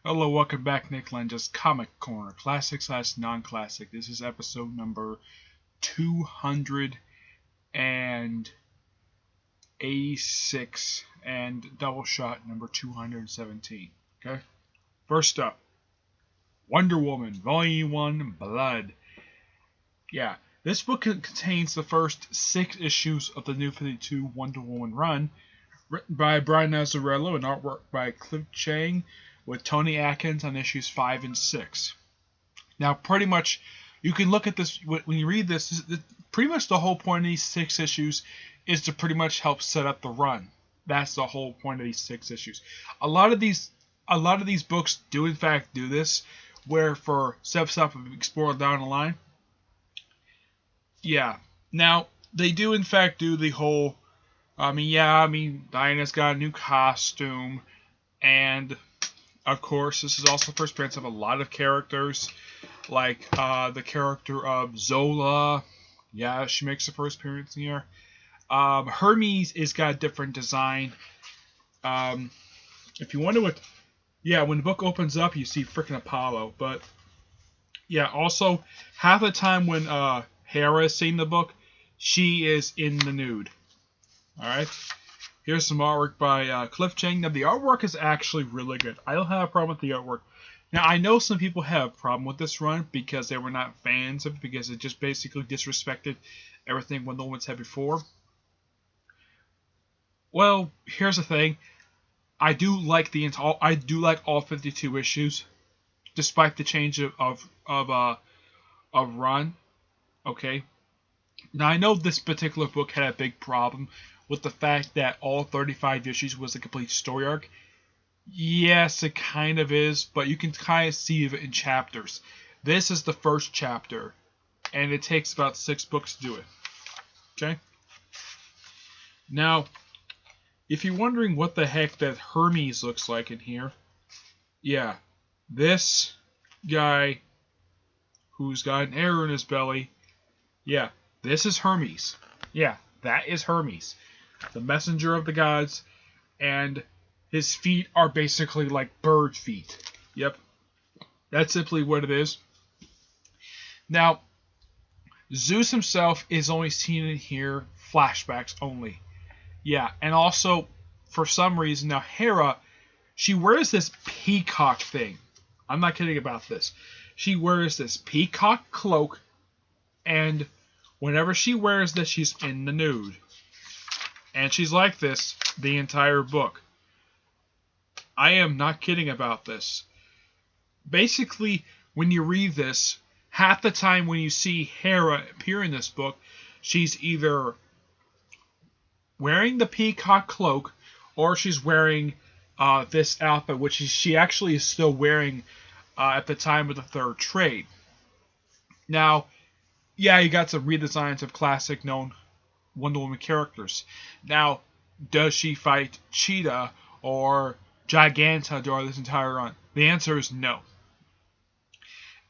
Hello, welcome back, Nick Lenz's Comic Corner, classic slash non-classic. This is episode number 286 and Doubleshot number 217. Okay, first up, Wonder Woman, Volume 1, Blood. Yeah, this book contains the first 6 issues of the New 52 Wonder Woman run, written by Brian Azzarello and artwork by Cliff Chiang, with Tony Atkins on issues 5 and 6. Now, pretty much, you can look at this, when you read this, pretty much the whole point of these 6 issues is to pretty much help set up the run. That's the whole point of these 6 issues. A lot of these books do in fact do this, where for steps up and explore down the line. Yeah. Now, they do in fact do the whole, Diana's got a new costume, and of course, this is also the first appearance of a lot of characters, like the character of Zola. Yeah, she makes the first appearance here. Hermes is got a different design. If you wonder what, yeah, when the book opens up, you see freaking Apollo. But yeah, also half the time when Hera is seeing the book, she is in the nude. All right. Here's some artwork by Cliff Chiang. Now, the artwork is actually really good. I don't have a problem with the artwork. Now, I know some people have a problem with this run because they were not fans of it, because it just basically disrespected everything Wonder Woman's had before. Well, here's the thing. I do like all 52 issues, despite the change of run. Okay. Now, I know this particular book had a big problem with the fact that all 35 issues was a complete story arc. Yes, it kind of is, but you can kind of see it in chapters. This is the first chapter, and it takes about 6 books to do it. Okay? Now, if you're wondering what the heck that Hermes looks like in here, yeah, this guy who's got an arrow in his belly, yeah, this is Hermes. Yeah, that is Hermes, the messenger of the gods, and his feet are basically like bird feet. Yep, that's simply what it is. Now, Zeus himself is only seen in here, flashbacks only. Yeah, and also, for some reason, now Hera, she wears this peacock thing. I'm not kidding about this. She wears this peacock cloak, and whenever she wears this, she's in the nude. And she's like this the entire book. I am not kidding about this. Basically, when you read this, half the time when you see Hera appear in this book, she's either wearing the peacock cloak, or she's wearing this outfit, which she actually is still wearing at the time of the third trade. Now, yeah, you got some redesigns of classic known Wonder Woman characters. Now, does she fight Cheetah or Giganta during this entire run? The answer is no.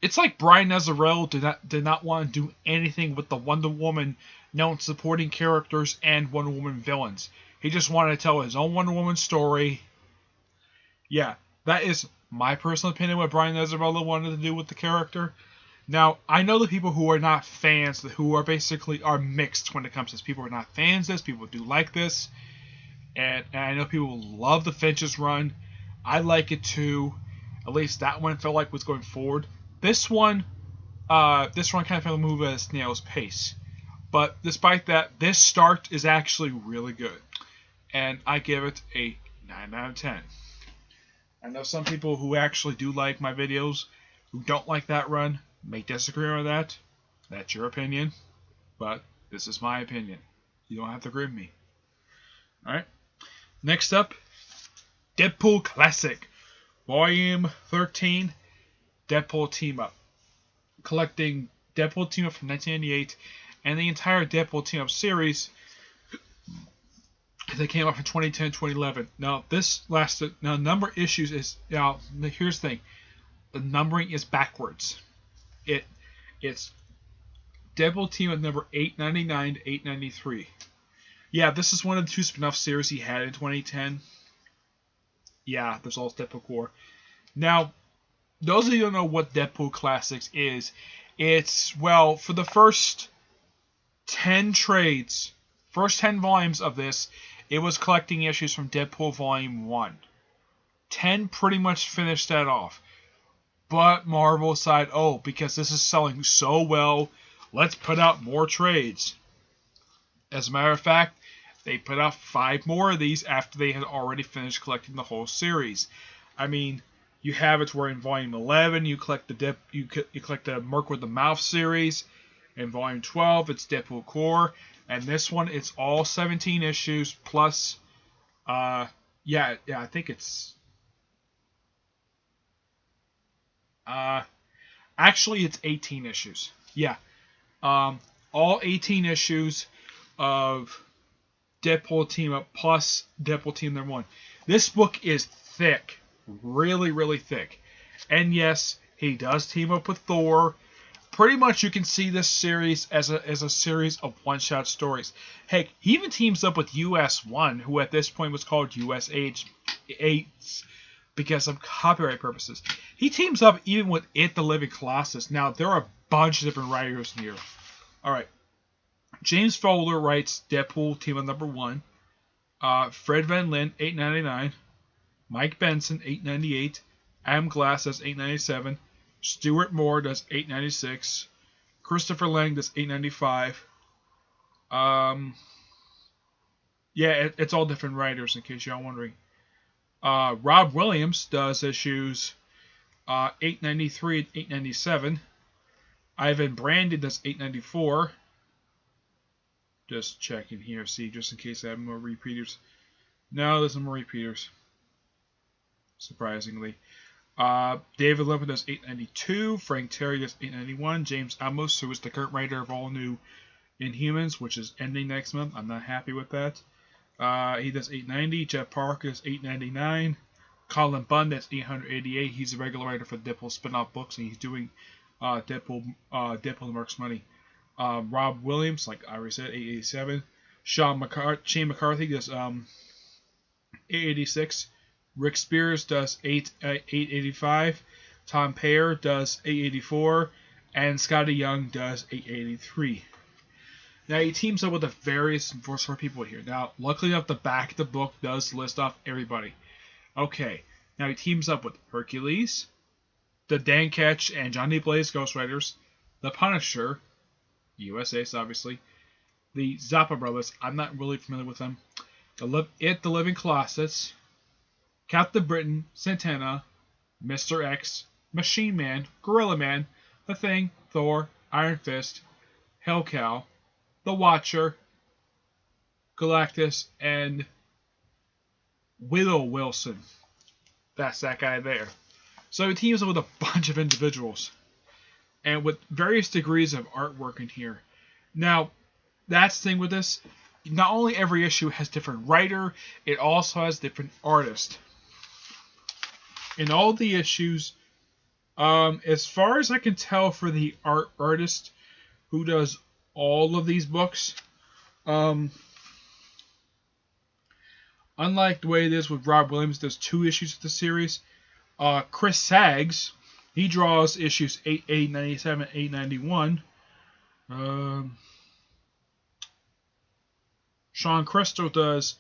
It's like Brian Azzarello did not want to do anything with the Wonder Woman known supporting characters and Wonder Woman villains. He just wanted to tell his own Wonder Woman story. Yeah, that is my personal opinion what Brian Azzarello wanted to do with the character. Now, I know the people who are not fans, who are basically are mixed when it comes to this. People are not fans of this. People do like this. And I know people love the Finch's run. I like it too. At least that one felt like was going forward. This one kind of felt move at a snail's pace. But despite that, this start is actually really good. And I give it a 9 out of 10. I know some people who actually do like my videos, who don't like that run, may disagree with that. That's your opinion. But this is my opinion. You don't have to agree with me. Alright. Next up, Deadpool Classic. Volume 13, Deadpool Team Up. Collecting Deadpool Team Up from 1998 and the entire Deadpool Team Up series that came out from 2010-2011. Now, this lasted, now number of issues is, now, here's the thing. The numbering is backwards. It's Deadpool Team Up number 899 to 893. Yeah, this is one of the 2 spin-off series he had in 2010. Yeah, there's all Deadpool Core. Now, those of you who don't know what Deadpool Classics is, it's, well, for the first 10 trades, first 10 volumes of this, it was collecting issues from Deadpool Volume 1. 10 pretty much finished that off. But Marvel decided, oh, because this is selling so well, let's put out more trades. As a matter of fact, they put out 5 more of these after they had already finished collecting the whole series. I mean, you have it where in Volume 11 you collect you collect the Merc with the Mouth series. In Volume 12 it's Deadpool Core, and this one it's all 17 issues plus, I think it's, actually it's 18 issues. Yeah, all 18 issues of Deadpool Team Up plus Deadpool Team Number 1. This book is thick. Really, really thick. And yes, he does team up with Thor. Pretty much you can see this series as a series of one-shot stories. Heck, he even teams up with US1, who at this point was called US 8 because of copyright purposes. He teams up even with It the Living Colossus. Now, there are a bunch of different writers in here. Alright. James Fowler writes Deadpool Team Up Number 1. Fred Van Lin, $8.99. Mike Benson, $8.98. Adam Glass does $8.97. Stuart Moore does $8.96. Christopher Lang does $8.95. It's all different writers in case y'all wondering. Rob Williams does issues $8.93 and $8.97. Ivan Brandon does $8.94. Just checking here, see, just in case I have more repeaters. No, there's no more repeaters. Surprisingly. David Lemon does $8.92. Frank Terry does $8.91. James Amos, who is the current writer of all new Inhumans, which is ending next month. I'm not happy with that. He does $8.90. Jeff Parker does $8.99. Colin Bunn does $888. He's a regular writer for Deadpool spin-off books, and he's doing Deadpool the Mark's Money. Rob Williams, like I already said, $8.87. Shane McCarthy does $8.86. Rick Spears does $8.85. Tom Payer does $8.84. And Scotty Young does $8.83. Now he teams up with the various sort of people here. Now, luckily enough, the back of the book does list off everybody. Okay, now he teams up with Hercules, the Dan Ketch and Johnny Blaze ghostwriters, the Punisher, USA obviously, the Zappa brothers, I'm not really familiar with them, the Living Colossus, Captain Britain, Santana, Mr. X, Machine Man, Gorilla Man, The Thing, Thor, Iron Fist, Hellcow, The Watcher, Galactus, and Widow Wilson. That's that guy there. So he teams up with a bunch of individuals, and with various degrees of artwork in here. Now, that's the thing with this. Not only every issue has different writer, it also has different artist. In all the issues, as far as I can tell for the artist who does all of these books, unlike the way it is with Rob Williams, there's 2 issues of the series. Chris Saggs, he draws issues 897 and 891. Sean Crystal does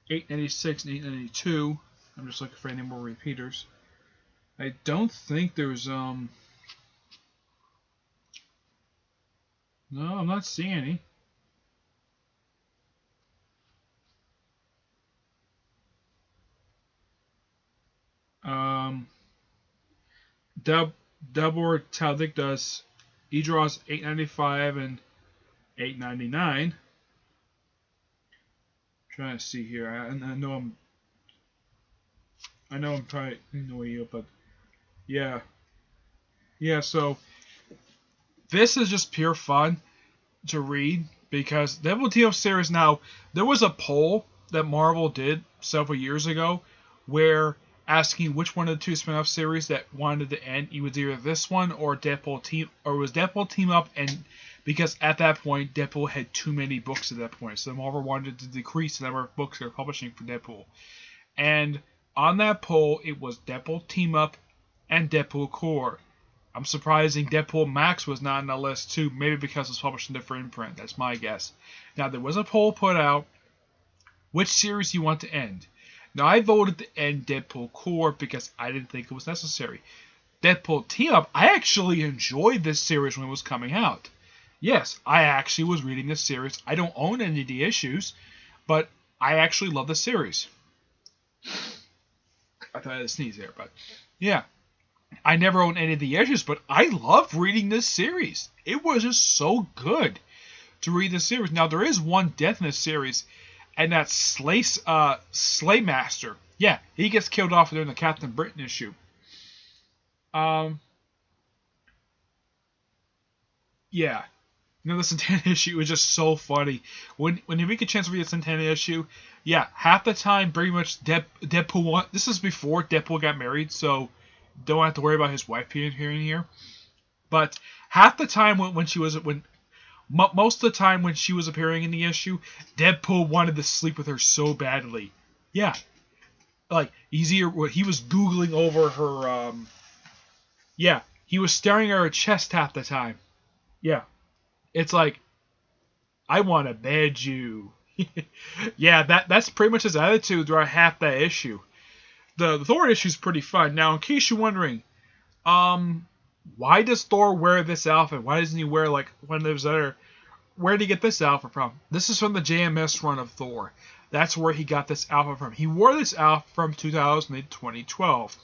896 and 892. I'm just looking for any more repeaters. I don't think there's no, I'm not seeing any. Deborah Taldick does, he draws 895 and 899. Trying to see here. I know I'm trying to annoy you, but yeah. So this is just pure fun to read because the Deadpool Team Up series. Now, there was a poll that Marvel did several years ago where asking which one of the 2 spin-off series that wanted to end. It was either this one or Deadpool Team, or it was Deadpool Team Up, and because at that point Deadpool had too many books at that point, so Marvel wanted to decrease the number of books they're publishing for Deadpool. And on that poll, it was Deadpool Team Up and Deadpool Core. I'm surprising Deadpool Max was not on the list too, maybe because it's published in a different imprint. That's my guess. Now, there was a poll put out, which series you want to end. Now, I voted to end Deadpool Core because I didn't think it was necessary. Deadpool Team Up, I actually enjoyed this series when it was coming out. Yes, I actually was reading this series. I don't own any of the issues, but I actually love the series. I thought I had a sneeze there, but yeah. I never owned any of the issues, but I loved reading this series. It was just so good to read this series. Now, there is one death in this series, and that's Slaymaster. Yeah, he gets killed off during the Captain Britain issue. Yeah. The Santana issue was just so funny. When you make a chance to read a Santana issue, yeah, half the time, pretty much, Deadpool, this is before Deadpool got married, so don't have to worry about his wife being here. But half the time most of the time when she was appearing in the issue, Deadpool wanted to sleep with her so badly. Yeah. Like, he was Googling over her, yeah, he was staring at her chest half the time. Yeah. It's like, I want to bed you. Yeah, that's pretty much his attitude throughout half that issue. The Thor issue is pretty fun. Now, in case you're wondering, why does Thor wear this outfit? Why doesn't he wear, like, one of those other... Where did he get this outfit from? This is from the JMS run of Thor. That's where he got this outfit from. He wore this outfit from 2008 to 2012.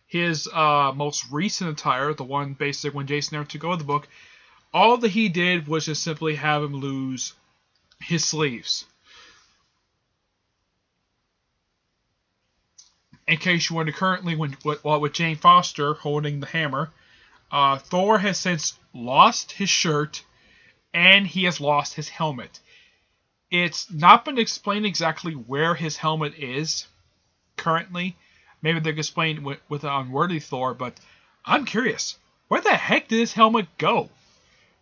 His most recent attire, the one basically when Jason Aaron took over the book, all that he did was just simply have him lose his sleeves. In case you wonder, currently, with Jane Foster holding the hammer, Thor has since lost his shirt and he has lost his helmet. It's not been explained exactly where his helmet is currently. Maybe they're explained with the Unworthy Thor, but I'm curious. Where the heck did his helmet go?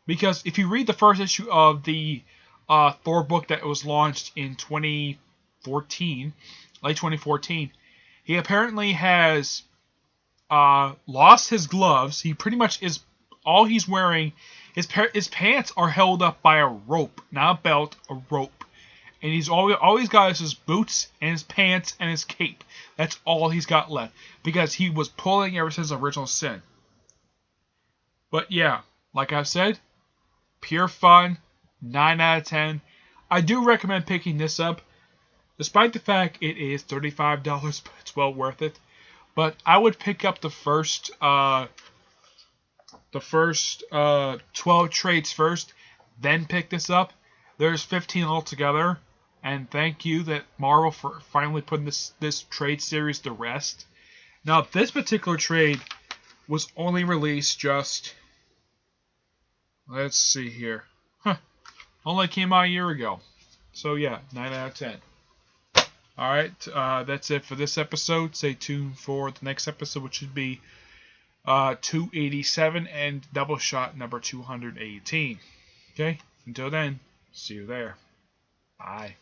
Because if you read the first issue of the Thor book that was launched in 2014, late 2014, he apparently has lost his gloves. He pretty much is all he's wearing. His pants are held up by a rope, not a belt, a rope. And he's all he's got is his boots and his pants and his cape. That's all he's got left because he was pulling ever since Original Sin. But yeah, like I've said, pure fun, 9 out of 10. I do recommend picking this up. Despite the fact it is $35, but it's well worth it. But I would pick up the first 12 trades first, then pick this up. There's 15 altogether, and thank you that Marvel for finally putting this trade series to rest. Now, this particular trade was only released just, let's see here, only came out a year ago. So yeah, 9 out of 10. Alright, that's it for this episode. Stay tuned for the next episode, which should be 287 and Doubleshot number 218. Okay, until then, see you there. Bye.